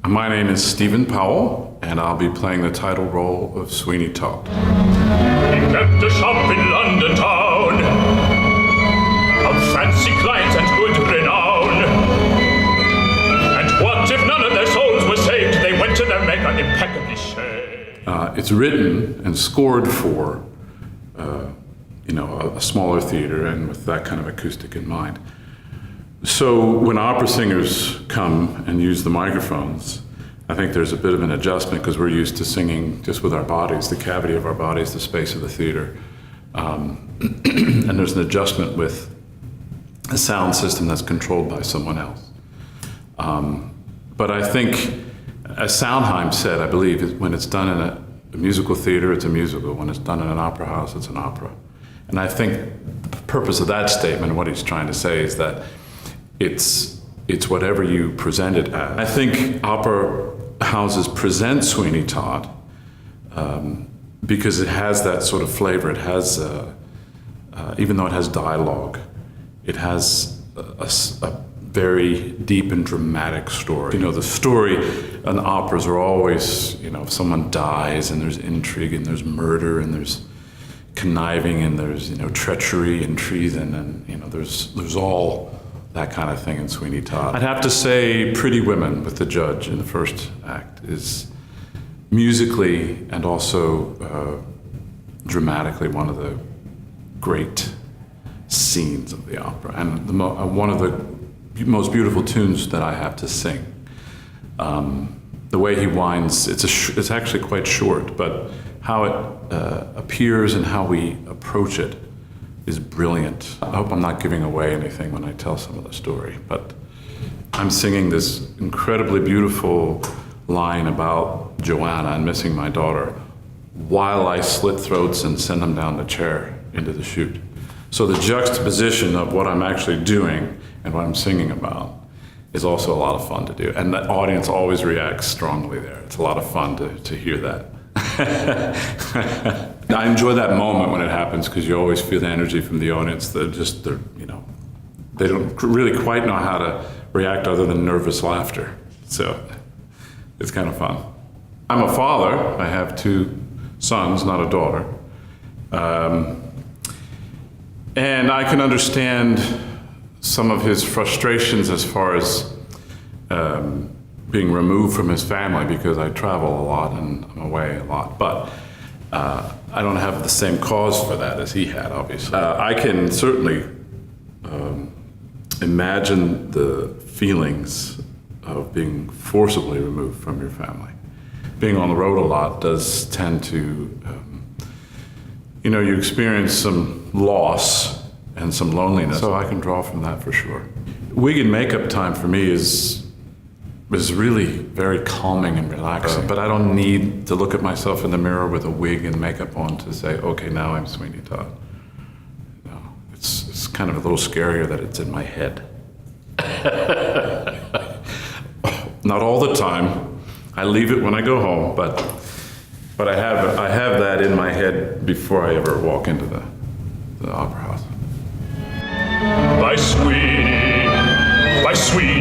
My name is Stephen Powell, and I'll be playing the title role of Sweeney Todd. He kept a shop in London town, of fancy clients and good renown. And what if none of their souls were saved? They went to their maker impeccably shaved. It's written and scored for, a smaller theater and with that kind of acoustic in mind. So when opera singers come and use the microphones, I think there's a bit of an adjustment because we're used to singing just with our bodies, the cavity of our bodies, the space of the theater. And there's an adjustment with a sound system that's controlled by someone else. But I think, as Sondheim said, I believe, when it's done in a musical theater, it's a musical. When it's done in an opera house, it's an opera. And I think the purpose of that statement and what he's trying to say is that it's whatever you present it as. I think opera houses present Sweeney Todd because it has that sort of flavor. It has, even though it has dialogue, it has a very deep and dramatic story. The story in operas are always, if someone dies and there's intrigue and there's murder and there's conniving and there's, treachery and treason and, there's all that kind of thing in Sweeney Todd. I'd have to say Pretty Women with the judge in the first act is musically and also dramatically one of the great scenes of the opera and one of the most beautiful tunes that I have to sing. The way he winds, it's actually quite short, but how it appears and how we approach it is brilliant. I hope I'm not giving away anything when I tell some of the story, but I'm singing this incredibly beautiful line about Joanna and missing my daughter while I slit throats and send them down the chair into the chute. So the juxtaposition of what I'm actually doing and what I'm singing about is also a lot of fun to do. And the audience always reacts strongly there. It's a lot of fun to hear that. I enjoy that moment when it happens because you always feel the energy from the audience. They don't really quite know how to react other than nervous laughter. So it's kind of fun. I'm a father. I have 2 sons, not a daughter. And I can understand some of his frustrations as far as being removed from his family because I travel a lot and I'm away a lot. But I don't have the same cause for that as he had, obviously. I can certainly imagine the feelings of being forcibly removed from your family. Being on the road a lot does tend to, you experience some loss and some loneliness. So I can draw from that for sure. Wig and makeup time for me is really very calming and relaxing. But I don't need to look at myself in the mirror with a wig and makeup on to say, okay, now I'm Sweeney Todd. No, it's kind of a little scarier that it's in my head. Not all the time. I leave it when I go home, but I have that in my head before I ever walk into the opera house. By Sweeney